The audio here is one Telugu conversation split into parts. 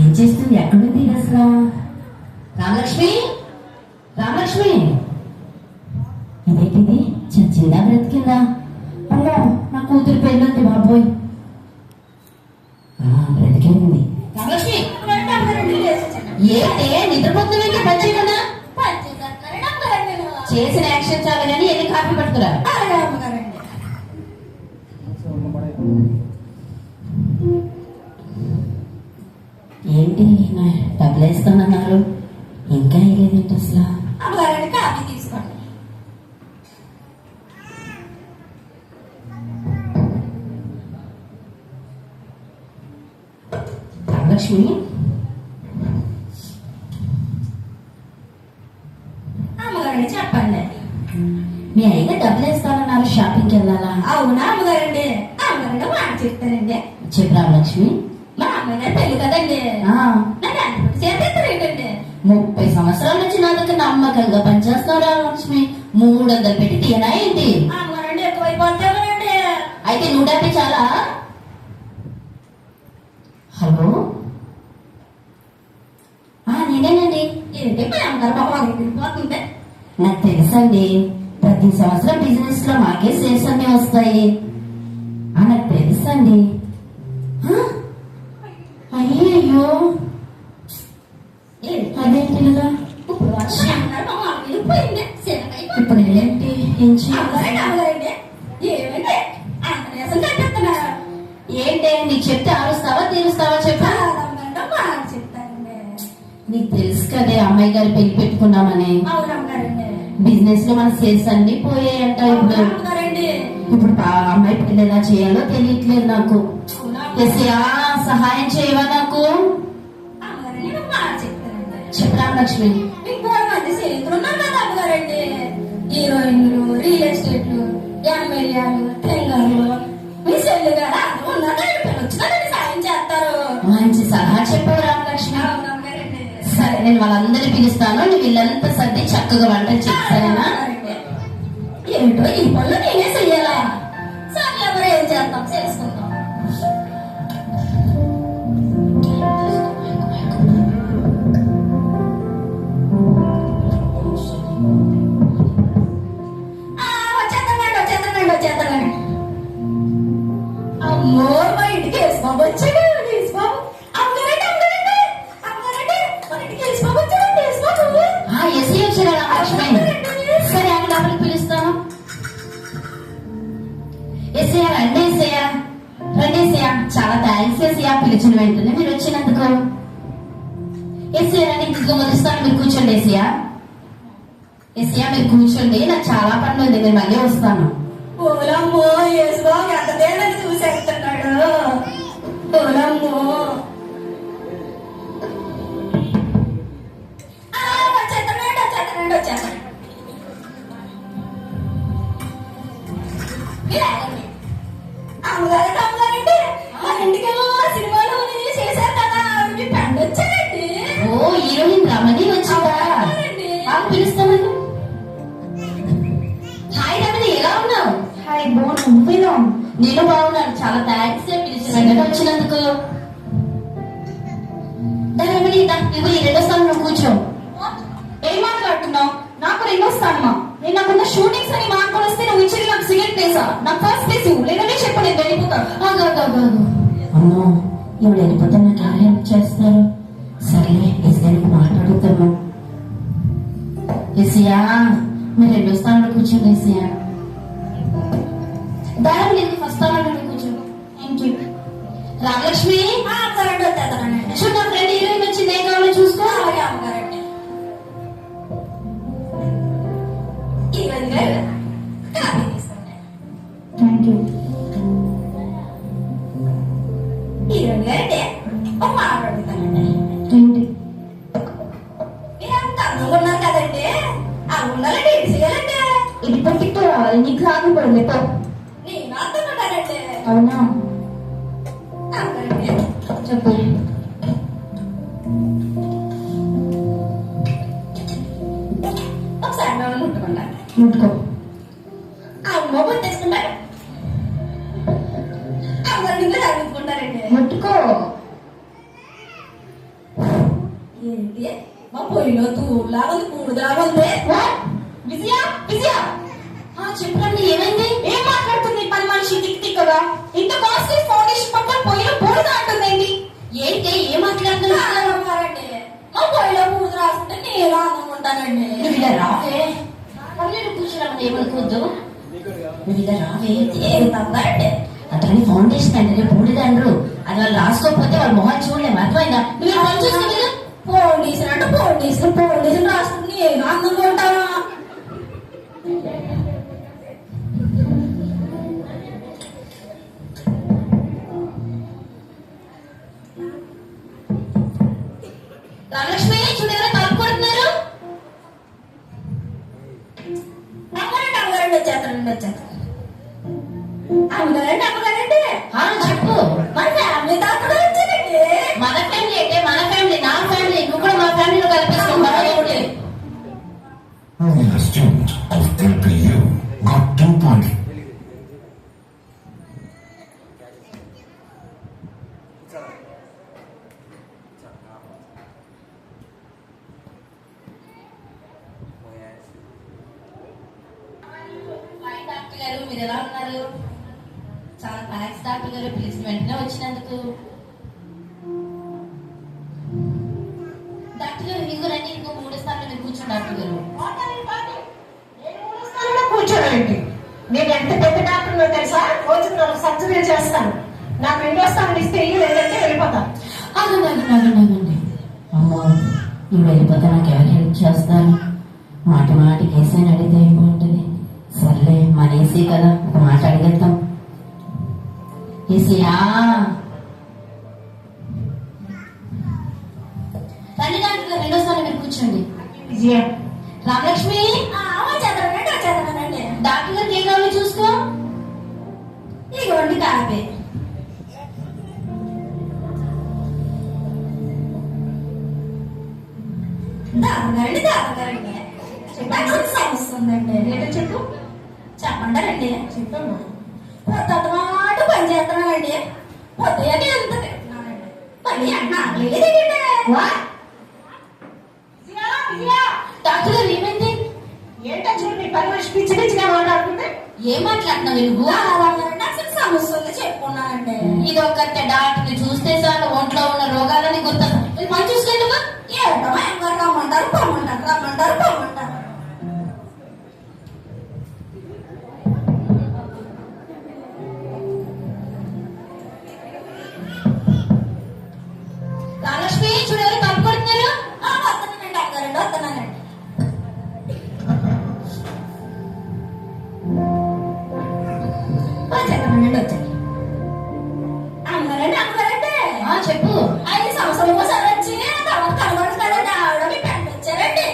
ఏం చేస్తుంది? ఎక్కడుంది అసలు? రామలక్ష్మి, రామలక్ష్మి, ఇదేంటిది? చచ్చిందా బ్రతికిందా? అమ్మో, నా కూతురు పెళ్ళుంది బాబోయ్. బ్రతికే ఉంది. రామలక్ష్మి, ఏంటే నిద్రపోతుంది? పని చేయకుండా చేసిన యాక్షన్ చాలు కానీ ఎన్ని కాఫీ పట్టుకురా. ఏంటి డబ్బులు వేస్తానన్నారు, ఇంకా వేయలేదేంటి అసలు? అమ్మగారండి కాఫీ తీసుకోండి. రామలక్ష్మి, అమ్మగారండి చెప్పండి. మీ అయినా డబ్బులు వేస్తానన్నారు, షాపింగ్కి వెళ్ళాలా? అవునా అమ్మగారండి? అమ్మగారండి మాట చెప్తానండి. చెప్పు రామలక్ష్మి. మా అమ్మగారు పెళ్లి కదండి, చేస్తారేంటండి? 30 సంవత్సరాల నుంచి నా దగ్గర నమ్మకంగా పనిచేస్తావు రామలక్ష్మి. 300 పెట్టి తీయనా ఏంటి? అమ్మగారండి ఎక్కువైపోతానండి. అయితే 150 చాలా? హలో, నేనేనండి. ఏంటి మా అమ్మగారు బాబు వెళ్ళిపోతుంటే? నాకు తెలుసండి, ప్రతి సంవత్సరం బిజినెస్ లో మాకే సేల్స్ అన్నీ వస్తాయి. నాకు తెలుసండి. అయ్యో, అదేంటి కదా? ఇప్పుడు ఏంటి? ఏం చేయాలి? ఏంటి నీకు చెప్తే ఆరుస్తావా తీరుస్తావా? చెప్పా. నీకు తెలుసు కదే అమ్మాయి గారు పెళ్లి పెట్టుకున్నామని. బిజినెస్ లో మన సేల్స్ అన్ని పోయాయంట. ఇప్పుడు అమ్మాయి పెళ్లి ఎలా చేయాలో తెలియట్లేదు నాకు. సహాయం చేయవా నాకు? చెప్పు రామలక్ష్మి. హీరోయిన్లు, రియల్ ఎస్టేట్లు, ఎమ్మెల్యేలు, తెంగారు, మీ సెల్లు గారు అందరూ ఉన్నారండి. సాయం చేస్తారు. మంచి సలహా చెప్పావు రామలక్ష్మి. సరే, నేను వాళ్ళందరినీ పిలుస్తాను. నువ్వు వీళ్ళంతా సర్ది చక్కగా వంటలు చేస్తారేనా? ఏంటో ఈ పనులు నేనే చెయ్యాలా? సరే, ఎవరు ఏం చేస్తాం చేసుకుంటాం. వచ్చేస్తానండి. అమ్మో, మా ఇంటికి వేసుకోబు వచ్చాడు. వేసుకోబు అమ్మగారండి, అమ్మగారండి, అమ్మగారండి, మన ఇంటికి వేసుకోబు వచ్చాడండి. వేసుకోబు ఎస్ఐ వచ్చారా రామలక్ష్మి? సరే, అక్కడ లోపలికి పిలుస్తాను. ఎస్ఐ రండి. ఎస్ఐ రండి. ఎస్ఐ చాలా థ్యాంక్స్ ఎస్ఐ, పిలిచిన వెంటనే మీరు వచ్చినందుకు. ఎస్ఐ రండి, ఇంటికి మొదలుస్తాను. మీరు కూర్చోండి. ఎస్ఐ మీరు కూర్చోండి, నాకు చాలా పనులు ఉంది, నేను మళ్ళీ వస్తాను. ఓలమ్మో, యేసుబాబు ఎంత దేవని చూసేస్తున్నాడు. ఓలమ్మో, వచ్చేస్తానండి. అమ్మగారు, అమ్మగారండి, మా ఇంటికి సినిమాలు చేశారు కదా, మీ ఫ్రెండ్ వచ్చారండి. ఓ, హీరోయిన్ రమణి వచ్చిందా? పిలుస్తామని. హాయ్ రమణి, ఎలా ఉన్నావు? హాయ్, బాగున్నా. నేను బాగున్నాను, చాలా థ్యాంక్స్ పిలిచిన వచ్చినందుకు. రమణి, నువ్వు ఈ 2వ స్థానంలో కూర్చో. ఏం మాట్లాడుతున్నావు? నాకు 2వ స్థానమా? నేను నాకున్న షూటింగ్స్ అని మాట్లాడి వస్తే నువ్వు ఇచ్చేది నాకు సెకండ్ ప్లేసా? నాకు ఫస్ట్ ప్లేస్ లేదని చెప్పు, నేను వెళ్ళిపోతాను. అమ్మో, ఇప్పుడు వెళ్ళిపోతే నాకు ఎలా హెల్ప్ చేస్తారు? సరే, ఎస్ఐకి మాట్లాడుతాను. ఎస్ఐయా, మీరు 2వ స్థానంలో కూర్చోండి. ఎస్ఐయా దారం లేదు, ఫస్ట్ స్థానంలో కూర్చో. Thank you. రామలక్ష్మి, చూడు, నా ఫ్రెండ్ హీరోయిన్ వచ్చింది, ఏం కావాలో చూసుకో. Thank you. హీరోయిన్ గారంటే మాట్లాడుతానండి. ఏంటి? మీరు అంత అందంగా ఉన్నారు కదండి, ఆ ఉండాలంటే ఏం చేయాలంటే? ఇది పట్టితో రావాలి, నీకు సాగు పడలే. నేను అంటున్నానండి. అవునా? అంతేనండి. చెప్పు. ఒకసారి ముట్టుకో. అమ్మ కొట్టేసుకుంటారు. అమ్మ నిన్ను చదువుకుంటారండి. ముట్టుకో. ఏంటి మా పొయ్యిలో తూరులాగా ఉంది, బూడిదలాగా ఉంది. విజయ విజయ చెప్పండి, ఏమైంది? ఏం మాట్లాడుతుంది ఈ పని మనిషి తిక్ తిక్కగా? ఇంత కాస్ట్లీ ఫౌండేషన్ పక్కన పొయ్యిలో బూడిద అంటుందేంటి? ఏంటి ఏం మాట్లాడుతున్నా? మా పొయ్యిలో బూడిద రాసుకుంటే నేను ఆనందకుంటానండి. నువ్వు ఇలా రావే, పర్లేదు కూర్చున్నామని ఏమనుకోవద్దు. నువ్వు ఇలా రావే. ఏమండి అతని ఫౌండేషన్ అంటే బూడిదండ్రు, అది వాళ్ళు రాసుకోకపోతే వాళ్ళ మొహం చూడలేము, అర్థమైందా? నువ్వు ఇలా పని చూస్తే కదా. ఫౌండేషన్ అంటే ఫౌండేషన్ రాసుకుంటే నేను ఆనందంగా ఉంటానా? రామలక్ష్మి చూడేవారు తలుపు కొడుతున్నారు. అమ్మగారండి వచ్చేస్తానండి. అమ్మగారండి చెప్పు. మన ఫ్యామిలీ దాకా వచ్చారండి. మన ఫ్యామిలీ అంటే మన ఫ్యామిలీ, నా ఫ్యామిలీ, నువ్వు కూడా మా ఫ్యామిలీలో కల్పిస్తున్నావు. A student of TPU got 2 points. Doctor గారు, మీరు ఎలా ఉన్నారు? చాలా థ్యాంక్స్ డాక్టర్ గారు, పిలిచిన వెంటనే వచ్చినందుకు. డాక్టర్ గారు ఇదిగో రండి, ఇంకో 3 స్థానాలు మీరు కూర్చోండి. డాక్టర్ గారు కూర్చోనండి. నేను ఎంత పెద్ద డాక్టర్ తెలుసా? రోజుకు 4 సర్జరీ చేస్తాను. నాకు 2వ స్థానం ఇస్తే ఇల్లు లేదంటే వెళ్ళిపోతాను. ఆగండి. అమ్మో, ఇప్పుడు వెళ్ళిపోతే నాకు ఎవరు హెల్ప్ చేస్తారు? మాటికి ఏసీని అడిగితే ఏం బాగుంటుంది? సర్లే, మన ఏసీ కదా, ఒక మాట అడిగేద్దాం. ఏసీయా, రండి డాక్టర్ గారు, 2వ స్థానం మీరు కూర్చోండి. విజయ రామలక్ష్మి, వచ్చేస్తానండి. డాక్టర్ గారికి ఏం కావాలో చూసుకో. ఇదిగోండి కాపీ. దాదాగారండి నాకు సమస్య ఉందండి. ఏంటో చెప్పు. చెప్పంటారండి. చెప్పమ్మా. పొద్దుమాట పని చేస్తున్నానండి. పొద్దునే ఎంత తింటున్నానండి. పని లేదండి. డాక్టర్ గారు ఏమైంది? ఏంటో చూడు, నీ పని మనిషి పిచ్చి పిచ్చిగా మాట్లాడుతుంది. ఏం మాట్లాడుతున్నావు నువ్వు? నాకు సమస్య ఉంది చెప్పుకున్నానండి. ఇది ఒక్కటే డాక్టర్ని చూస్తే చాలు ఒంట్లో ఉన్న రోగాలని గుర్తొస్తాయి. పని చూసుకోండి. ఏటో ఎవరు రమ్మంటారు పొమ్మంటారు. రామలక్ష్మి చూడేవారు తప్పు కొడుతున్నారు. వస్తున్నానండి అక్కడండి వస్తున్నానండి. వచ్చాను. అమ్మగారండి చెప్పు. 5 సంవత్సరాలు ఒకసారి వచ్చి తర్వాత కనబడుతున్నారండి. ఆవిడ మీ పెంట వచ్చారండి.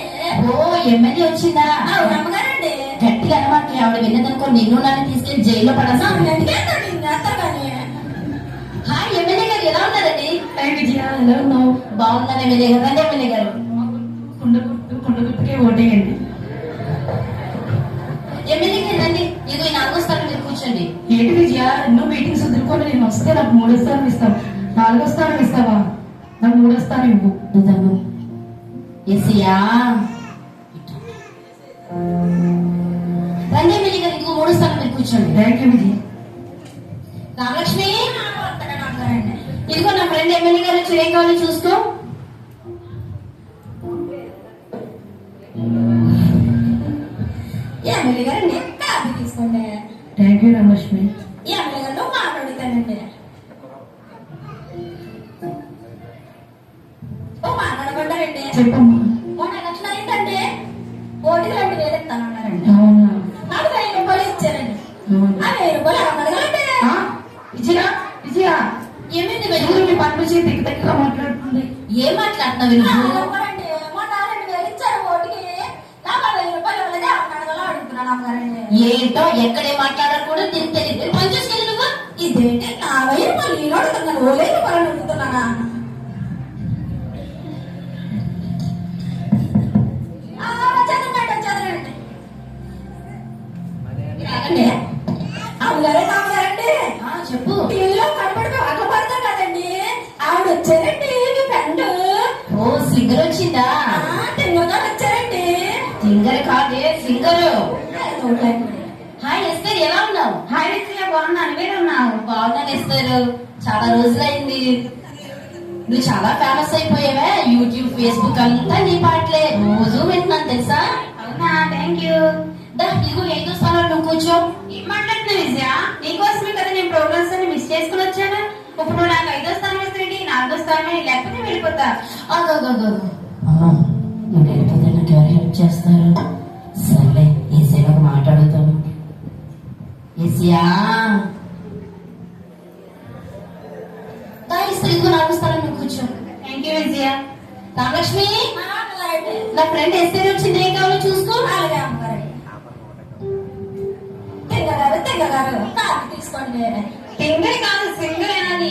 ఓ, ఎమ్మెల్యే వచ్చిందా? అవును అమ్మగారండి. గట్టిగా అనమాట. ఆవిడ విన్నదనుకో నిన్ను నన్ను తీసుకెళ్లి జైల్లో పడేస్తాను. హాయ్ ఎమ్మెల్యే గారు, ఎలా ఉన్నారండి? విజయ ఎలా ఉన్నావు? బాగున్నారు ఎమ్మెల్యే గారు. రండి ఎమ్మెల్యే గారు. కుండగుట్టుకే ఓటేయండి. ఎమ్మెల్యే గారు రండి, ఇదిగో ఈ 4వ స్థానం మీరు కూర్చోండి. ఏంటి విజయ, ఎన్నో మీటింగ్స్ వదులుకొని నేను వస్తే నాకు 3వ స్థానం ఇస్తావు, 4వ స్థానం ఇస్తావా? నాకు 3వ స్థానం ఇవ్వు. ఇదమ్ము ఏసీయా. రండి ఎమ్మెల్యే గారు, ఇదిగో 3వ స్థానం మీరు కూర్చోండి. థ్యాంక్ యూ విజయ. రామలక్ష్మి, ఇదిగో నా ఫ్రెండ్ ఎమ్మెల్యే గారు వచ్చి ఏం కావాలో చూసుకో. ఎమ్మెల్యే గారండి కాపీ తీసుకోండి. Thank you Ramalakshmi. ఎమ్మెల్యే గారితో మాట్లాడుతానండి. ఓ మాట్లాడమంటారండి. చెప్పమ్మా. మొన్న ఎలక్షన్ అయిందండి. ఓటుకి 2,000 ఇస్తానన్నారండి. అవునా? నాకు 1000 రూపాయలు ఇచ్చారండి. అవునా? ఆ 1000 రూపాయలు అడగలండి. విజయ విజయ, ఏమైంది ఎవరు నీ పని నుంచి దగ్గరగా మాట్లాడుతుంది? ఏం మాట్లాడుతున్నావు నువ్వు? మొన్న 2,000 ఇచ్చారు ఓటుకి. నాకు 1000 రూపాయలు ఇవ్వలేదు. అడగలో అడుగుతున్నాను అమ్మగారండి. ఏంటో ఎక్కడే మాట్లాడారు కూడా దీనికి తెలియదు. పని చూసుకెళ్ళి నువ్వు. ఇదేంటి 4000 రూపాయలు నేను అడుగుతున్నాను. 1000 రూపాయలు అడుగుతున్నానా? చదవండి. రాగండి. అమ్మగారండి చెప్పు. టీవీలో కనబడి బాగా పడతాం కదండి. ఆవిడ వచ్చారండి మీ ఫ్రెండ్. ఓ ఓ సింగర్ వచ్చిందా? తిన్నగా వచ్చారండి. సింగర్ కాదే సింగరు. హాయ్ ఎస్తర్, ఎలా ఉన్నావు? హాయ్ రిత్య, బాగున్నాను. మీరు ఉన్నావు? బాగున్నాను ఎస్తర్, చాలా రోజులైంది. నువ్వు చాలా ఫేమస్ అయిపోయావే. యూట్యూబ్, ఫేస్బుక్ అంతా నీ పాటలే రోజు వింటున్నాను తెలుసా. అవునా, థ్యాంక్ యూ. ఇదిగో 5వ స్థానంలో నువ్వు కూర్చో. ఏం మాట్లాడుతున్నావు విజయ? నీకోసమే కదా నేను ప్రోగ్రామ్స్ అన్ని మిస్ చేసుకుని వచ్చాను. ఇప్పుడు నువ్వు నాకు 5వ స్థానం వస్తుంది, 4వ స్థానమే, లేకపోతే వెళ్ళిపోతా. అమ్మా, నువ్వు వెళ్ళిపోతే నాకు ఎవరు హెల్ప్ చేస్తారు? సర్లే, ఈసీలో మాట్లాడుతాను. ఈసీయా ఇదిగో 4వ స్థానం నువ్వు కూర్చో. థ్యాంక్ యూ విజయ. రామలక్ష్మి, నా ఫ్రెండ్ ఎస్ఏ వచ్చింది, ఏం కావాలో చూసుకో. తెగగారు కాఫీ తీసుకోండి. సింగర్ కాదు, సింగర్ ఏనాది?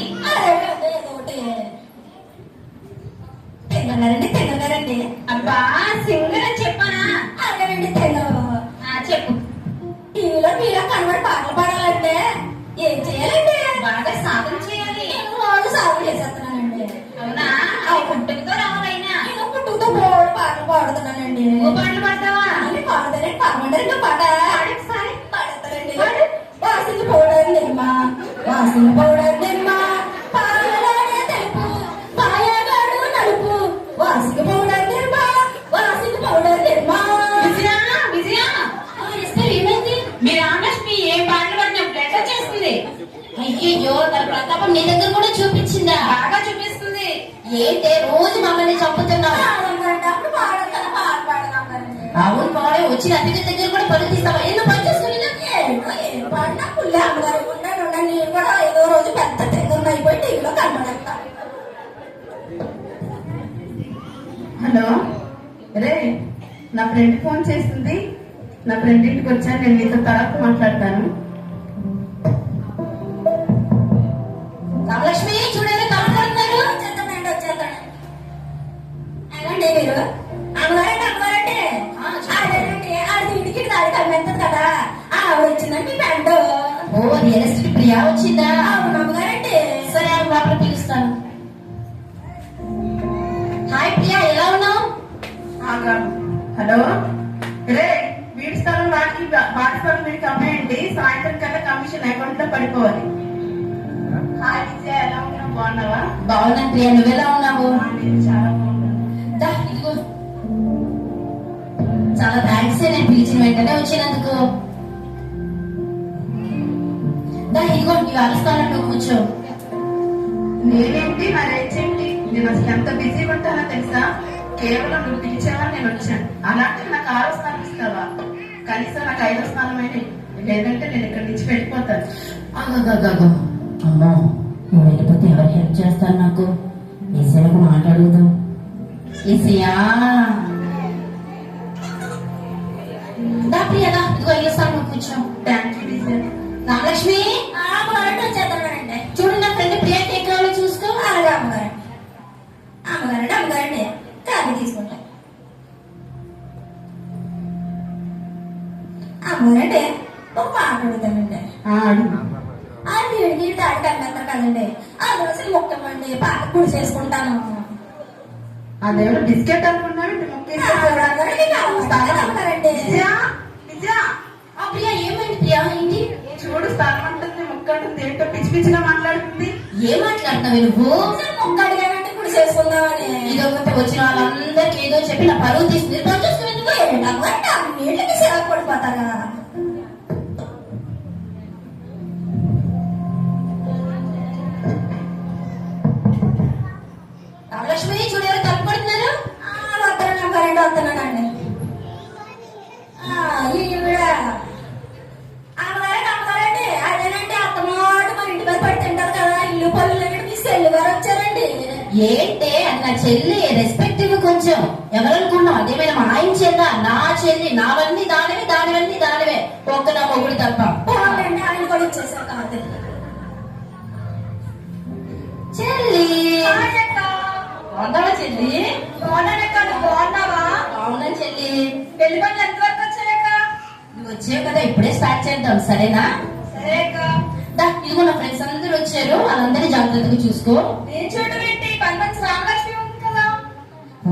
తెగగారండి. అబ్బా, సింగర్ అని చెప్పానా? అదేనండి తెగరు. చెప్పు. టీవీలో మీరే కనబడి పాటలు పాడాలంటే ఏం చేయాలండి? బాగా సాధన చేయాలి. రోజు సాధన చేసేస్తున్నానండి. అవునా? పుట్టుకతో రావాలైనా పుట్టుకతో బోర్డు పాటలు పాడుతున్నానండి. పాటలు పాడతావా? అని పాడతానండి. పాడమంటారు పాట ఒకసారి పాడతారండి. వాసింగ్ పౌడర్ నిమ్మ, వాసింగ్ పౌడర్ నిమ్మ, పాలలోనే తెలుపు, పాయగాడు నలుపు, washing powder Nirma, washing powder Nirma. విజయ, విజయ, ఏమైంది? మీ రామలక్ష్మి ఏం పాటలు పాడినప్పుడు ఎట్లా చేస్తుంది? అయ్యయ్యో, తన ప్రతాపం నీ దగ్గర కూడా చూపించిందా? బాగా చూపిస్తుంది. ఏంటే రోజు మమ్మల్ని చంపుతున్నావు? అవును పాడే, వచ్చిన అతిథి దగ్గర కూడా పని తీస్తావా? ఎందుకు పని చేసుకుని నేను కూడా ఏదో రోజు పెద్ద తెగం అయిపోయి టీవీలో కనబడతా. హలో రే, నా ఫ్రెండ్ ఫోన్ చేస్తుంది. నా ఫ్రెండ్ ఇంటికి వచ్చాను, నేను మీతో తర్వాత మాట్లాడతాను. రామలక్ష్మి చూడండి, తమ్ముడు వచ్చేస్తానండి, వచ్చేస్తాను. ఎలాంటి మీరు అమ్మగారండి, అమ్మగారండి అదేనండి, ఆడి ఇంటికి దాడి కమ్మెంతుంది కదా, వచ్చిందండి ఫ్రెండ్. ఓ, రియల్ ఎస్టేట్ ప్రియా వచ్చిందా? అవును అమ్మగారండి. సరే, ఆమె లోపల పిలుస్తాను. హాయ్ ప్రియా, ఎలా ఉన్నావు? హలో రే, వీడి స్థలం వాటి స్థలం వీడికి అమ్మేయండి. సాయంత్రం కల్లా కమిషన్ అకౌంట్ లో పడిపోవాలి. హాయ్ విజయ, ఎలా ఉన్నావు? బాగున్నావా? బాగున్నా ప్రియా, నువ్వెలా ఉన్నావు? నేను చాలా బాగున్నాను. ఇదిగో, చాలా థ్యాంక్స్ నేను పిలిచిన వెంటనే వచ్చినందుకు. ఇదిగో ఈ అరుస్తాను, నువ్వు కూర్చో. నేనేంటి, నా రేంజ్ ఏంటి? నేను అసలు ఎంత బిజీగా ఉంటానో తెలుసా? కేవలం నువ్వు పిలిచావని నేను వచ్చాను. అలాంటి నాకు 6వ స్థానం ఇస్తావా? కనీసం నాకు 5వ స్థానం అయినా, లేదంటే నేను ఇక్కడి నుంచి వెళ్ళిపోతాను. అమ్మో, నువ్వు వెళ్ళిపోతే ఎవరు హెల్ప్ చేస్తారు నాకు? ఈసీలకు మాట్లాడుదాం. ఈసీయా ప్రియా, ఇదిగో ఇస్తాను, నువ్వు కూర్చో. థ్యాంక్ యూ విజయ. రామలక్ష్మి, వచ్చేస్తానండి. చూడు నా ఫ్రెండ్ ప్రియా ఏం కావాలో చూసుకో. అలాగే అమ్మగారండి. అమ్మగారండి, అమ్మగారండి కాఫీ తీసుకుంటాను. అమ్మగారండి ఒక మాట అడుగుతానండి. అది వీడికి దాడి కనిపిస్తారు కదండి, అందులో అసలు ముక్కమండి పాట గుడి చేసుకుంటాను. అదేమో బిస్కెట్ అనుకున్నావు, అమ్మగారండి. విజయ, ప్రియా ఏమైంది? ప్రియా ఏంటి? చూడు, స్థలం అంటుంది, ముక్క అంటుంది, ఏంటో పిచ్చి పిచ్చిగా మాట్లాడుతుంది. ఏం మాట్లాడుతున్నావు నువ్వు? ముక్క అడిగానంటే గుడి చేసుకుందామని. ఇదొకటి వచ్చిన వాళ్ళందరికీ ఏదో చెప్పి నా పరువు తీసుకుని నీళ్ళకి సేవ పడిపోతారా? రామలక్ష్మి, చూడు ఎవరు తప్పుపడుతున్నారు? వస్తున్నాడు, వస్తున్నాడండి. అమ్మగారండి, అదేనండి అత్తమాట మన ఇంటి మీద పడి తింటారు కదా, ఇల్లు పనులు మీ సెల్లు గారు వచ్చారండి. ఏంటే అది నా చెల్లి, రెస్పెక్ట్ ఇవ్వు కొంచెం. ఎవరనుకున్నావు? అదేమైనా మా ఆయన చెల్లా? నా చెల్లి, నావన్నీ దానివే, దానివన్నీ దానివే, ఒక్క నా మొగుడు తప్ప. బాగుందండి, ఆయన కూడా ఇచ్చేసారు కాదు. చెల్లి బాగున్నావా చెల్లి? బాగున్నానక్క, నువ్వు బాగున్నావా? బాగున్నా చెల్లి. పెళ్లి పనులు ఎంతవరకు వచ్చాయక్క? నువ్వు వచ్చావు కదా, ఇప్పుడే స్టార్ట్ చేద్దాం, సరేనా? సరే అక్క. ఇదిగో నా ఫ్రెండ్స్ అందరూ వచ్చారు, వాళ్ళందరినీ జాగ్రత్తగా చూసుకో. నేను చూడడం ఏంటి, పని మంచి రామలక్ష్మి ఉంది కదా.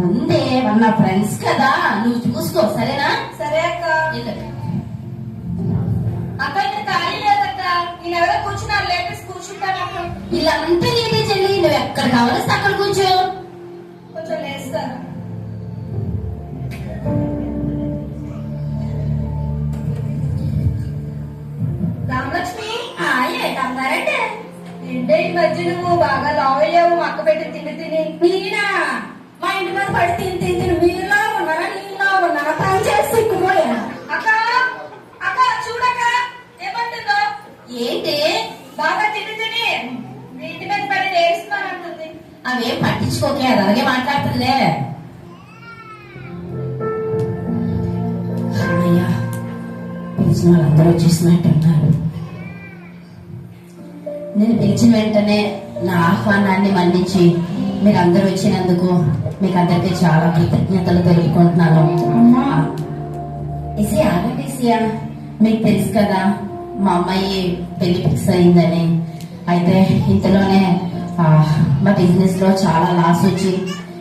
ఉందే వాళ్ళ నా ఫ్రెండ్స్ కదా, నువ్వు చూసుకో సరేనా. సరే అక్క. ఇక అక్క ఇక్కడ ఖాళీ లేదక్క, నేను ఎవరో కూర్చున్నారు, లేపేసి కూర్చుంటాను అక్క. ఇలా అంతే నీదే చెల్లి, నువ్వు ఎక్కడ కావాల్సి అక్కడ కూర్చో. కొంచెం లేస్తాను. రామలక్ష్మి ఏంటన్నారంటే ఏంటే ఈ మధ్య నువ్వు బాగా లావ్ అయ్యావు, మా అక్క పెట్టి తిండి తిని. నేనా మా ఇంటి మీద పడి తిని మీరులా ఉన్నారా నీలా ఉన్నారా పని చేసి సిక్కుపోయా. అక్క అక్క చూడక ఏమంటుందో. ఏంటి బాగా తిని తిని మీ ఇంటి మీద పడి నేర్చుకోనంటుంది. అవేం పట్టించుకోకే, అది అలాగే మాట్లాడుతుందిలే. అమ్మయ్యా, పిలిచిన వాళ్ళందరూ వచ్చేసినట్టున్నారు. నేను పిలిచిన వెంటనే నా ఆహ్వానాన్ని మన్నించి మీరందరూ వచ్చినందుకు మీకు అందరికీ చాలా కృతజ్ఞతలు తెలుపుకుంటున్నాను. ఇసి ఆగండి ఇసియా, మీకు తెలుసు కదా మా అమ్మాయి పెళ్లి ఫిక్స్ అయిందని. అయితే ఇంతలోనే మా బిజినెస్ లో చాలా లాస్ వచ్చి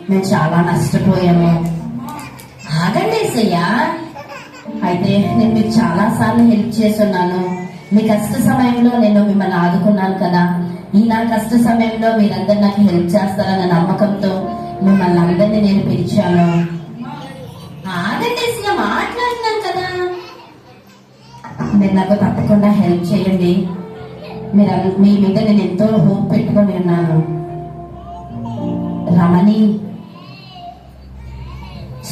మేము చాలా నష్టపోయాము. ఆగండి ఇసయ్యా, అయితే నేను మీకు చాలా సార్లు హెల్ప్ చేస్తున్నాను. మీ కష్ట సమయంలో నేను మిమ్మల్ని ఆదుకున్నాను కదా, ఈ నా కష్ట సమయంలో మీరందరూ నాకు హెల్ప్ చేస్తారన్న నమ్మకంతో మిమ్మల్ని అందరినీ నేను పిలిచాను. ఆగండి ఇసయ్యా, మాట్లాడుతున్నాను కదా. మీరు నాకు తప్పకుండా హెల్ప్ చేయండి. మీ మీద నేను ఎంతో హోప్ పెట్టుకొని ఉన్నాను. రమణి,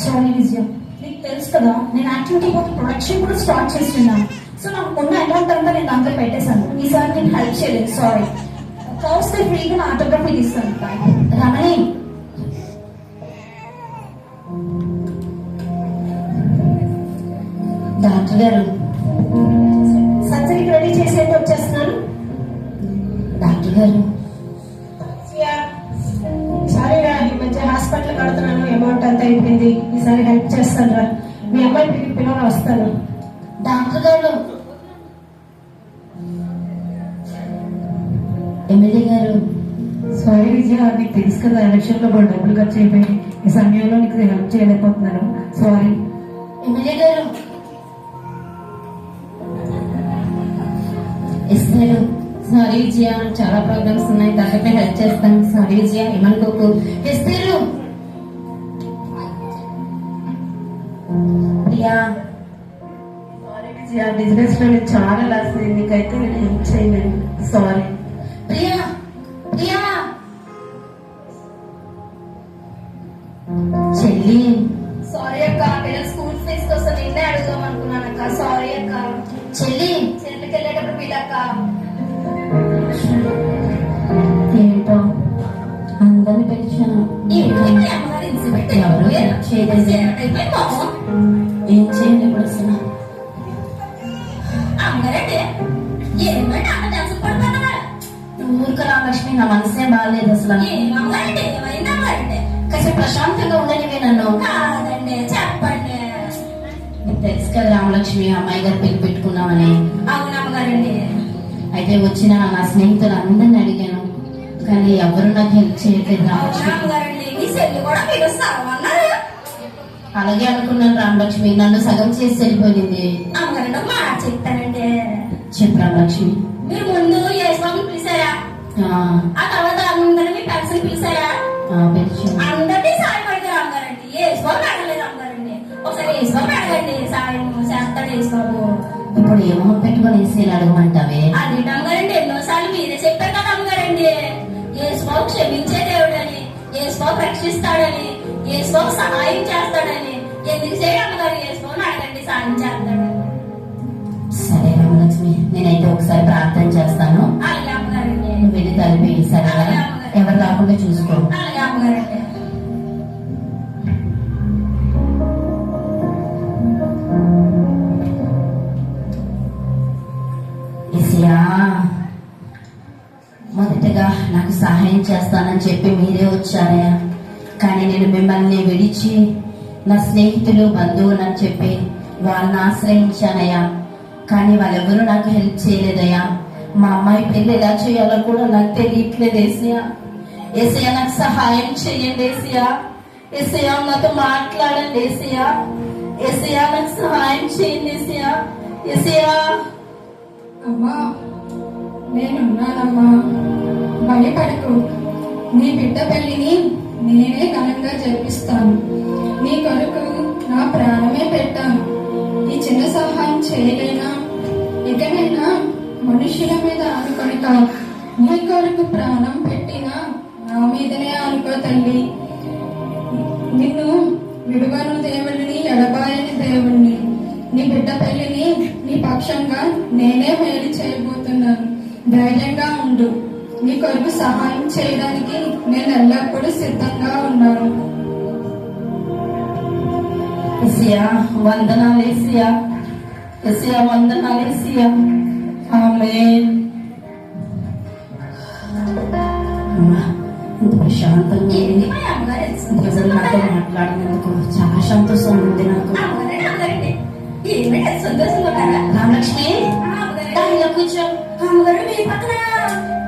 సారీ విజయ, నీకు తెలుసు కదా నేను యాక్టివిటీ ప్రొడక్షన్ కూడా స్టార్ట్ చేస్తున్నాను. సో నాకు ఉన్న అమౌంట్ అంతా నేను దాంట్లో పెట్టేశాను. ఈసారి నేను హెల్ప్ చేయలేదు, సారీ. కాస్ట్ ఫ్రీగా నా ఆటోగ్రఫీ తీస్తాను. రమణి, డాక్టర్ గారు సర్జరీకి రెడీ చేసేది వచ్చేస్తున్నాను. డాక్టర్ గారు సారీ రా, ఈ మధ్య హాస్పిటల్ కడుతున్నాను, అమౌంట్ అంతా అయిపోయింది. ఈసారి హెల్ప్ చేస్తాను రా. మీ అమ్మాయి పెళ్లి పిల్లలు వస్తాను. డాక్టర్ గారు, ఎమ్మెల్యే గారు, సారీ విజయ, నీకు తెలుసు కదా ఎలక్షన్ లో కూడా డబ్బులు ఖర్చు అయిపోయి ఈ సమయంలో నీకు హెల్ప్ చేయలేకపోతున్నాను. సారీ. ఎమ్మెల్యే గారు, ఇస్తారు. సారీ విజయ, చాలా ప్రాబ్లమ్స్ ఉన్నాయి, తగ్గట్టే హెల్ప్ చేస్తాను. సారీ విజయ, ఏమనుకోకు. ఇస్తారు. ప్రియా, బిజినెస్ లో నేను చాలా లాస్ అయింది, నీకైతే నేను హెల్ప్ చేయలేను. సారీ. ప్రియా, ప్రియా, చెల్లి, సారీ అక్క, పిల్లల స్కూల్ ఫీజు కోసం నిన్నే అడుగుదాం అనుకున్నాను అక్క. సారీ అక్క. చెల్లి. చెల్లికి వెళ్ళేటప్పుడు పిల్లక్క. ఏంటో అందరిని పిలిచాను, ఎవరు హెల్ప్ చేయలేదు. ఏం చేయండి ఇప్పుడు అసలు? అమ్మగారంటే ఏమంటే అంత టెన్షన్ పడుతున్నా. ఊరుక రామలక్ష్మి, నా మనసే బాగాలేదు అసలు. ఏమమ్మగారంటే ఏమైంది అమ్మగారంటే? కాసేపు ప్రశాంతంగా ఉండనివే నన్ను. కాదండి, చెప్పండి. నీకు తెలుసు కదా రామలక్ష్మి, అమ్మాయి గారు పెళ్లి పెట్టుకున్నామని. అవును అమ్మగారండి. అయితే వచ్చిన నా స్నేహితులు అందరిని అడిగాను, కానీ ఎవరు నాకు హెల్ప్ చేయట్లేదు అవును రామలక్ష్మి. అమ్మగారండి, మీ చెల్లి కూడా మీరు సగమన్నారు. అలాగే అనుకున్నాను రామలక్ష్మి, నన్ను సగం చేసి వెళ్ళిపోయింది. అమ్మగారండి ఒక మాట చెప్తానండి. చెప్పు రామలక్ష్మి. మీరు ముందు ఏ స్వామి పిలిచారా? ఆ తర్వాత అందరినీ మీ పెన్షన్ పిలిచారా? పిలిచి అందరినీ సాయం అడిగారు అమ్మగారండి. ఏ స్వామి అడగలేదు అమ్మగారండి. ఒకసారి ఏ స్వామి అడగండి, సాయం చేస్తాడు ఏ స్వామి. ఇప్పుడు ఏమో పెట్టుకొని వేసి అడగమంటావే? అది అమ్మగారండి, ఎన్నోసార్లు మీరే చెప్పారు కదా అమ్మగారండి. ఏ స్వామి క్షమించే దేవుడని, ఏ స్వామి రక్షిస్తాడని, ఏ స్వామి సహాయం చేస్తాడని. ఎందుకు చేయడం అమ్మగారు? ఏ స్వామి అడగండి, సాయం చేస్తాడని. సరే రామలక్ష్మి, నేనైతే ఒకసారి ప్రార్థన చేస్తాను, అలాగే అమ్మగారండి. నువ్వు వెళ్ళి తలిపి సరేనా? ఎవరు రాకుండా చూసుకో. అలాగే అమ్మగారండి. ఇసియా, మొదటగా నాకు సహాయం చేస్తానని చెప్పి మీరే వచ్చారే, కానీ నేను మిమ్మల్ని విడిచి నా స్నేహితులు బంధువులని చెప్పి వాళ్ళని ఆశ్రయించానయ్యా, కానీ వాళ్ళెవరూ నాకు హెల్ప్ చేయలేదయ్యా. మా అమ్మాయి పెళ్లి ఎలా చేయాలో కూడా నాకు తెలియట్లేదు. ఏసయ్యా, ఏసయ్యా నాకు సహాయం చెయ్యండి. ఏసయ్యా, ఏసయ్యా నాతో మాట్లాడండి ఏసయ్యా. ఏసయ్యా నాకు సహాయం చేయండి ఏసయ్యా. ఏసయ్యా అమ్మా నేనున్నానమ్మా, భయపడకు. నీ బిడ్డ పెళ్లిని నేనే ఘనంగా జరిపిస్తాను. నీ కొరకు నా ప్రాణమే పెట్టాను. ఈ చిన్న సహాయం చేయలేనా? ఇకనైనా మనుషుల మీద అనుకొనక నీ కొరకు ప్రాణం పెట్టినా నా మీదనే అనుకో తల్లి. నిన్ను విడువను దేవుడిని, ఎడబాయని దేవుణ్ణి. నీ బిడ్డ పెళ్లిని నీ పక్షంగా నేనే మేలు చేయబోతున్నాను. ధైర్యంగా ఉండు. నీ కొరకు సహాయం చేయడానికి నేను ఎల్లప్పుడూ సిద్ధంగా ఉన్నాను. ఏసయ్యా వందనాలు ఏసయ్యా. ఏసయ్యా వందనాలు ఏసయ్యా. ఆమేన్. అమ్మా, ఇంత ప్రశాంతంగా ఉంది. ప్రజలు నాతో మాట్లాడినందుకు చాలా సంతోషం ఉంది నాకు. ఏమిటి సంతోషంగా ఉన్నారా? రామలక్ష్మి దా, ఇలా కూర్చో. అమ్మగారు మీ పక్కన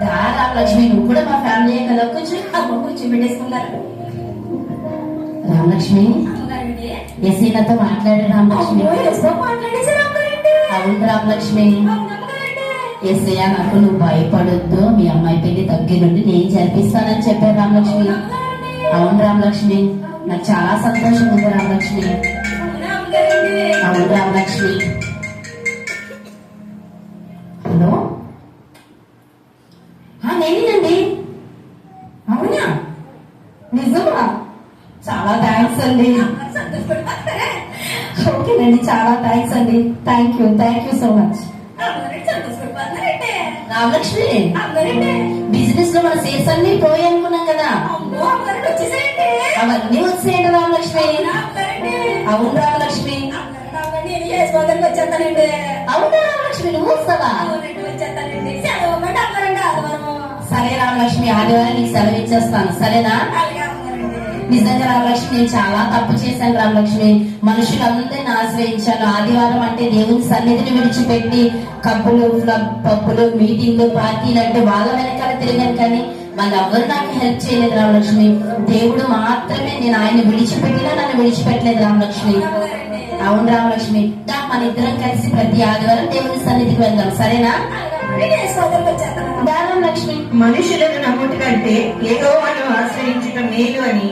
దా రామలక్ష్మి, నువ్వు కూడా మా ఫ్యామిలీ కదా, కూర్చో. అమ్మ కూర్చోబెట్టేసుకున్నారు. రామలక్ష్మి అమ్మగారండి ఏసీ నాతో మాట్లాడే రామలక్ష్మి. మాట్లాడేసారు అమ్మగారండి. అవును రామలక్ష్మి. అమ్మగారండి. ఏసయ్య నాకు నువ్వు భయపడొద్దు, మీ అమ్మాయి పెళ్లి దగ్గరుండి నేను జరిపిస్తానని చెప్పారు రామలక్ష్మి. అవును రామలక్ష్మి, నాకు చాలా సంతోషం ఉంది రామలక్ష్మి. అవునా అమ్మగారండి? అవును రామలక్ష్మి. హలో నేనేనండి. అవునా, నిజమా? చాలా థ్యాంక్స్ అండి. అమ్మగారు సంతోషపడిపోతారా? ఓకేనండి, చాలా థ్యాంక్స్ అండి. Thank you so much. అమ్మగారు సంతోషపడిపోతారంటే రామలక్ష్మి, అమ్మగారండి. బిజినెస్ లో మన సేల్స్ అన్ని పోయి అనుకున్నాం కదా, అమ్మో అమ్మగారు వచ్చేసారండి. అవన్నీ వచ్చేయండి రామలక్ష్మి. అవునా అమ్మగారండి? అవును రామలక్ష్మి. అమ్మగారు నేను చేసుకోవడానికి వచ్చేస్తానండి. అవునా రామలక్ష్మి, నువ్వు వస్తావా? అవునండి వచ్చేస్తానండి. సెలవు ఇవ్వమంటే అమ్మగారండి ఆదివారము. సరే రామలక్ష్మి, ఆదివారం నీకు సెలవు ఇచ్చేస్తాను, సరేనా? అలాగే అమ్మగారండి. నిజంగా రామలక్ష్మి, నేను చాలా తప్పు చేశాను రామలక్ష్మి. మనుషులందరినీ ఆశ్రయించాను. ఆదివారం అంటే దేవుని సన్నిధిని విడిచిపెట్టి కప్పులు పప్పులు మీటింగ్లు పార్టీలు అంటే వాళ్ళ వెనకాల తిరిగాను, కానీ వాళ్ళెవ్వరు నాకు హెల్ప్ చేయలేదు రామలక్ష్మి. దేవుడు మాత్రమే, నేను ఆయన విడిచిపెట్టినా నన్ను విడిచిపెట్టలేదు రామలక్ష్మి. అవును రామలక్ష్మి, మన ఇద్దరం కలిసి ప్రతి ఆదివారం దేవుని సన్నిధికి వెళ్దాం, సరేనా? నేను చేసుకోవడానికి వచ్చేస్తాను. దా రామలక్ష్మి. మనుషులను నమ్ముట కంటే యెహోవాను ఆశ్రయించటం మేలు అని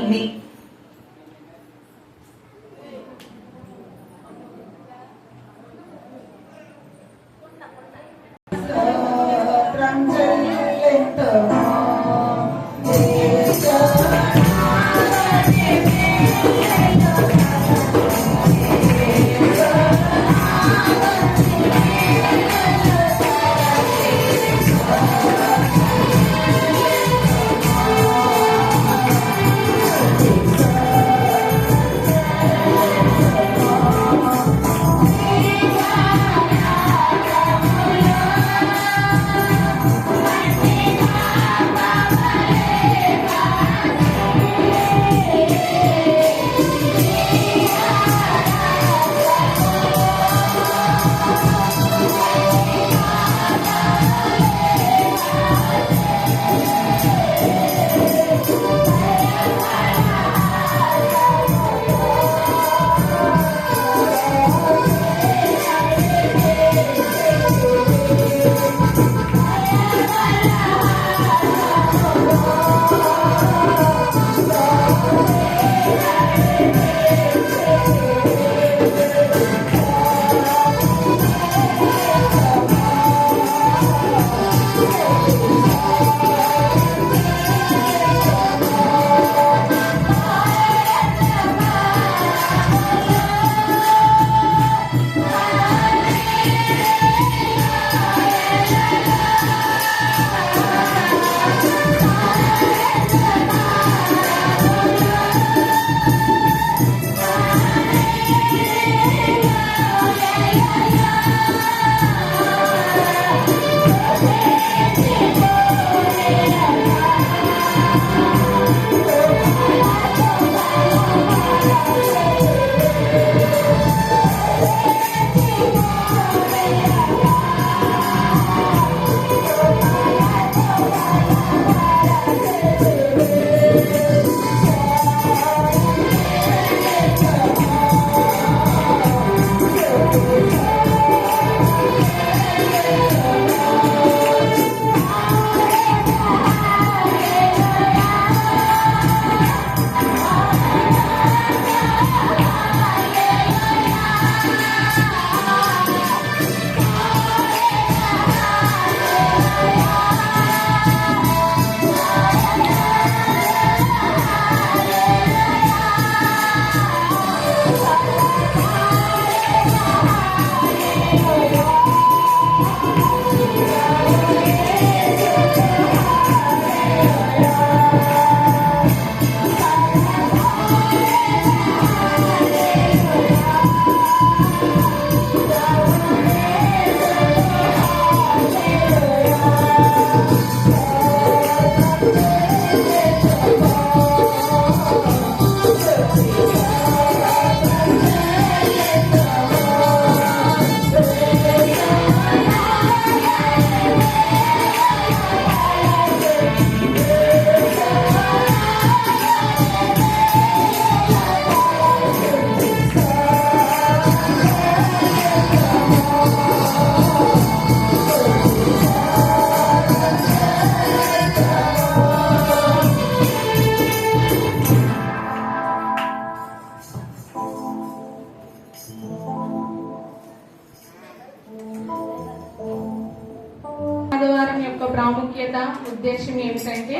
ప్రాముఖ్యత ఉద్దేశం ఏమిటంటే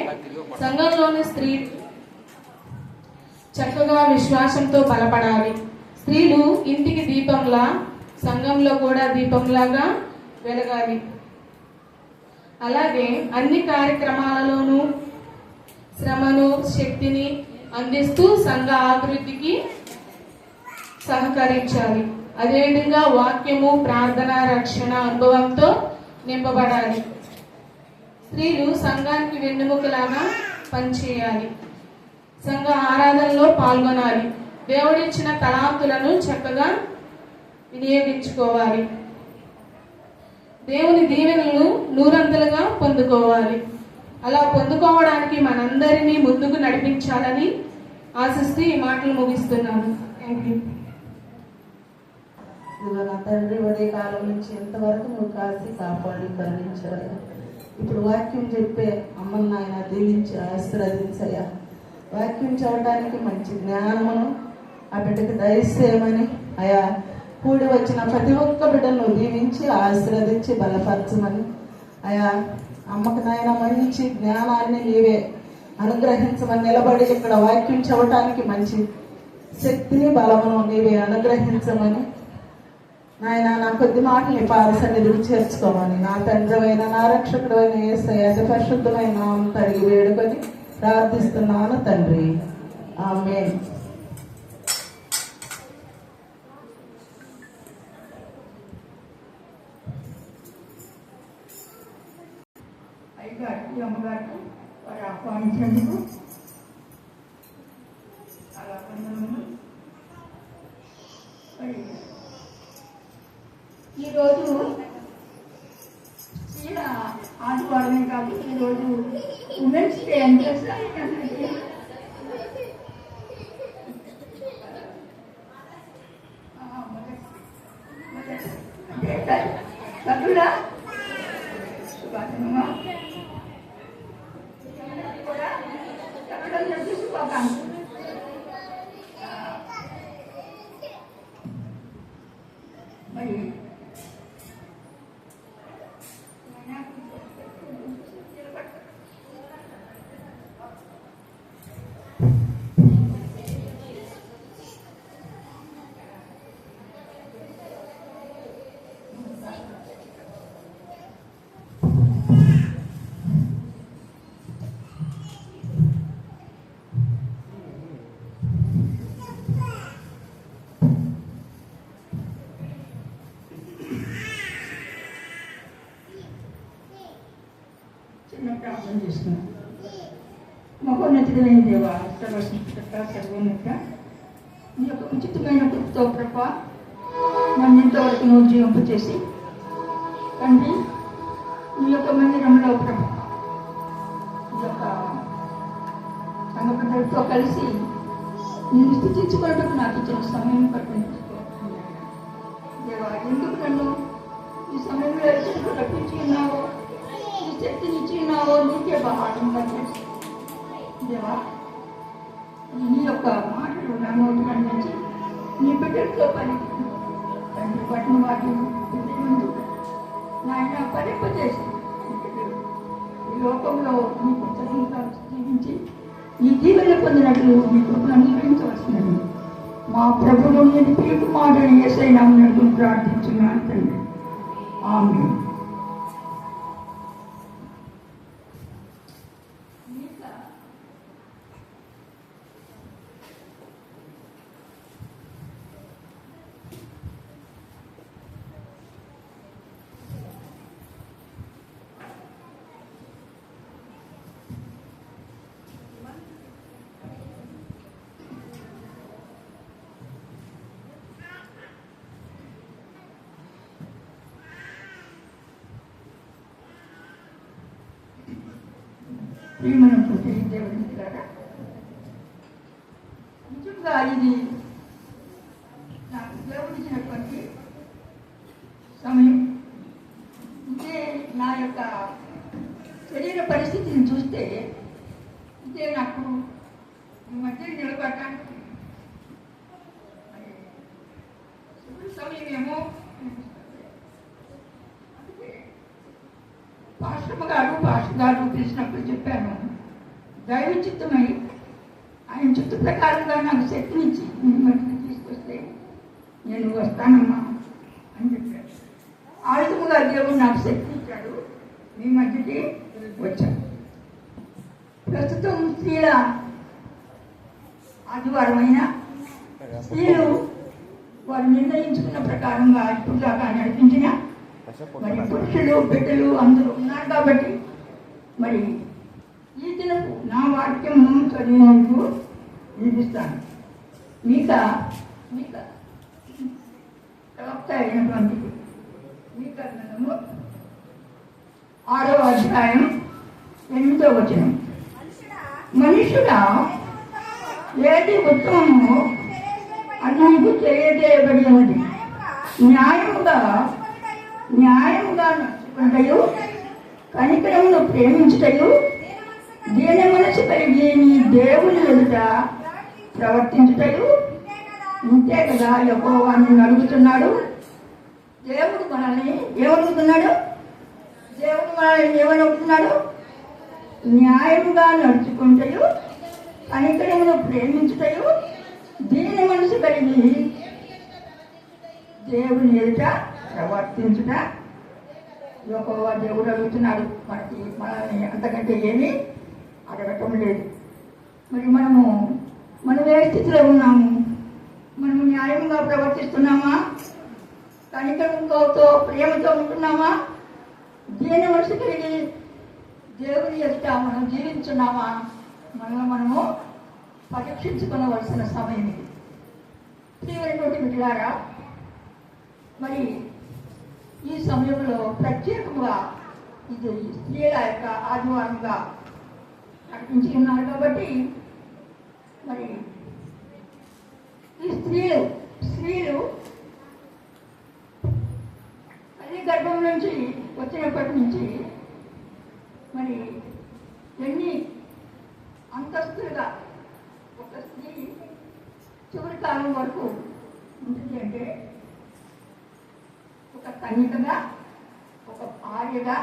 సంఘంలోని స్త్రీ చక్కగా విశ్వాసంతో బలపడాలి. స్త్రీలు ఇంటికి దీపంలా సంఘంలో కూడా దీపంలాగా వెలగాలి. అలాగే అన్ని కార్యక్రమాలలోనూ శ్రమను శక్తిని అందిస్తూ సంఘ అభివృద్ధికి సహకరించాలి. అదేవిధంగా వాక్యము ప్రార్థన రక్షణ అనుభవంతో నింపబడాలి. స్త్రీలు సంఘానికి వెన్నెముకలాగా పనిచేయాలి. సంఘ ఆరాధనలో పాల్గొనాలి. దేవుడిచ్చిన తలాంతులను చక్కగా వినియోగించుకోవాలి. దేవుని దీవెనలను నూరంతలుగా పొందుకోవాలి. అలా పొందుకోవడానికి మనందరినీ ముందుకు నడిపించాలని ఆశిస్తూ ఈ మాటలు ముగిస్తున్నాను. Thank you. ఇదిగో నా తండ్రి ఉదయ కాలం నుంచి ఎంతవరకు నువ్వు కాసి కాపాడి కరుణించారు. ఇప్పుడు వాక్యం చెప్పే అమ్మని నాయన దీవించి ఆశీర్వదించయ్యా. వాక్యం చెప్పడానికి మంచి జ్ఞానమును ఆ బిడ్డకి దయచేయమని అయా కూడి వచ్చిన ప్రతి ఒక్క బిడ్డను దీవించి ఆశీర్వదించి బలపరచమని అయా అమ్మకి నాయన మంచి జ్ఞానాన్ని నీవే అనుగ్రహించమని నిలబడి ఇక్కడ వాక్యం చెప్పడానికి మంచి శక్తిని బలమును నీవే అనుగ్రహించమని నాయన నా కొద్ది మాటలు నీ పాద సన్నిధికి చేర్చుకోమని నా తండ్రివైన నా రక్షకుడైన యేసయ్య అతి పరిశుద్ధమైన నామమున అడిగి వేడుకొని ప్రార్థిస్తున్నాను తండ్రి. ఆమేన్. అయ్యగారికి అమ్మగారికి వారు ఆహ్వానించేందుకు చాలా వందనములు. ఈరోజు ఆదివారమే కాదు, ఈరోజు ఉమెన్స్ డే అని సభ్యుడా శుభాశనమా కూడా చెప్పడం చెప్పి శుభాకాంక్షలు. మరి చిన్న ప్రార్థన చేస్తున్నాం. మహోన్నతుడైన దేవా, సర్వోన్నత నీ యొక్క ఉచితమైన కృపతో ప్రభ నన్ను ఇంతవరకు నువ్వు జీవింపచేసి తండ్రి నీ యొక్క మందిరంలో ప్రభ ఈ యొక్క సంఘ బిడ్డలతో కలిసి నిన్ను స్థితించుకోవడానికి నాకు ఇచ్చిన సమయం పట్టించుకో దేవా. ఎందుకు నన్ను ఈ సమయంలో ఎదురు రప్పించి ఉన్నావో, ఈ శక్తిని ఇచ్చి ఉన్నావో నీకే బాగా చేసి దేవా. నీ యొక్క మాటలు నా నోటి నుంచి నీ బిడ్డలతో పని తండ్రి పట్టిన వాటి ముందు నాయన పరిపచేసి ఈ లోకంలో నీకు జీవించి ఈ దీవెన పొందినట్లు మీ కృపను అంగీకరించవలసినది మా ప్రభువు నేను పిలుపు మాటలు యేసయ్య నామమున ప్రార్థించున్నాను తండ్రి. ఆమేన్. ప్రియమైనటువంటి దేవుని ద్వారా నిజంగా ఇది నాకు దేవుడిచ్చినటువంటి సమయం. ఇదే నా యొక్క శరీర పరిస్థితిని చూస్తే ఇదే నాకు ఈ మధ్య నిలబడటానికి సమయమేమో. అందుకే పాశ్రమ గారు కలిసినప్పుడు చెప్పాను, దైవ చిత్తమై ఆయన చిత్త ప్రకారంగా నాకు శక్తినిచ్చి మీ మధ్యకి తీసుకొస్తే నేను వస్తానమ్మా అని చెప్పాను. ఆ విధముగా దేవుడు నాకు శక్తి ఇచ్చాడు, మీ మధ్యకి వచ్చాను. ప్రస్తుతం స్త్రీల ఆదివారం అయినా స్త్రీలు వారు నిర్ణయించుకున్న ప్రకారంగా ఇప్పుడు దాకా నడిపించిన మరి పురుషులు బిడ్డలు అందరూ ఉన్నారు కాబట్టి మరి ఈ దినపు నా వాక్యం చదివినందుకు వినిపిస్తాను. మీక ప్రవక్త అయినటువంటి మీక గ్రంథము 6వ అధ్యాయం 8వ వచనం. మనుషుడా ఏది ఉత్తమము అది నీకు తెలియజేయబడి ఉన్నది. న్యాయముగా నడుచుకుంటయు కనికరమును ప్రేమించుటయు దీన మనసు కలిగి నీ దేవుని ఎదుట ప్రవర్తించుటయు ఇంతే కదా యెహోవా నిన్ను అడుగుతున్నాడు. దేవుడు మనల్ని ఏమడుగుతున్నాడు? దేవుడు మనల్ని ఏమని అడుగుతున్నాడు? న్యాయముగా నడుచుకుంటయు కనికరమును ప్రేమించుటయు దీన మనసు కలిగి దేవుని ఎదుట ప్రవర్తించుట యెహోవా దేవుడు అడుగుతున్నాడు. మనల్ని అంతకంటే ఏమీ అడగటం లేదు. మరి మనం ఏ స్థితిలో ఉన్నాము? మనము న్యాయంగా ప్రవర్తిస్తున్నామా? కనికరంతో ప్రేమతో ఉంటున్నామా? దీన మనసు కలిగి దేవుని ఎదుట మనం జీవించున్నామా? మనము పరీక్షించుకోవలసిన సమయం ఇది. తీవ్రటువంటి బిడ్డలారా, మరి ఈ సమయంలో ప్రత్యేకంగా ఇది స్త్రీల యొక్క ఆదివారంగా నడిపించి ఉన్నారు కాబట్టి మరి ఈ స్త్రీలు అది గర్భం నుంచి వచ్చినప్పటి నుంచి మరి ఎన్ని అంతస్తులుగా ఒక స్త్రీ చివరి కాలం వరకు ఉంటుంది అంటే ఒక కన్యకగా, ఒక భార్యగా,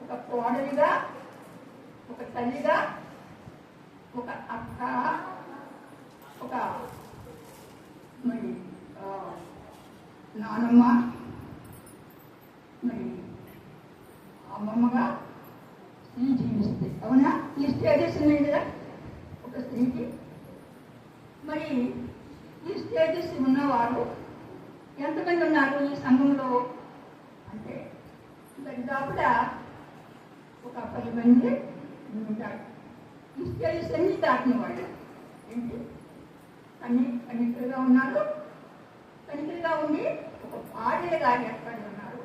ఒక కోడలిగా, ఒక తల్లిగా, ఒక అక్క, ఒక మరి నానమ్మ, మరి అమ్మమ్మగా స్త్రీ జీవిస్తుంది. అవునా? ఈ స్టేజెస్ ఉన్నాయి కదా ఒక స్త్రీకి. మరి ఈ స్టేజెస్ ఉన్నవారు ఎంతమంది ఉన్నారు ఈ సంఘంలో అంటే దాదాపుగా ఒక 10 మంది ఉంటారు. ఈ స్టేజెస్ అన్ని దాటిన వాళ్ళు ఏంటి కనికలుగా ఉన్నారు. కనికలుగా ఉండి ఒక భార్యగా ఏర్పడి ఉన్నారు.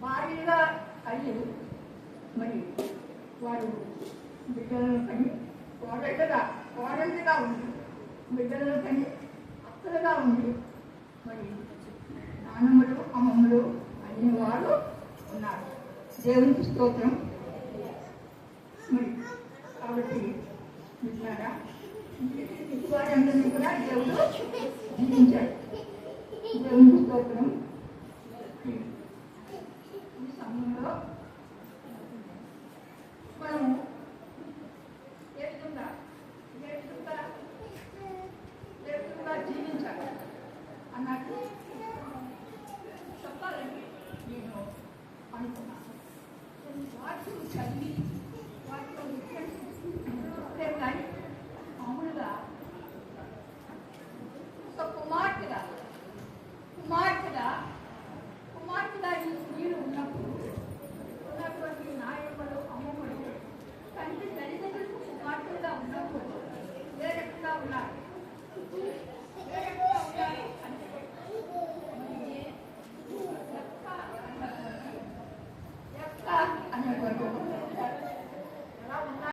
భార్యగా అయ్యి మరి వారు బిడ్డలను కని కోడళ్ళుగా ఉండి బిడ్డలను కని అక్కలుగా ఉండి మరి నాన్నమ్మలు అమ్మమ్మలు అయిన వారు ఉన్నారు. దేవునికి స్తోత్రం. మరి కాబట్టి విన్నారా, వారందరినీ కూడా దేవుడు జీవించాడు. దేవునికి స్తోత్రం.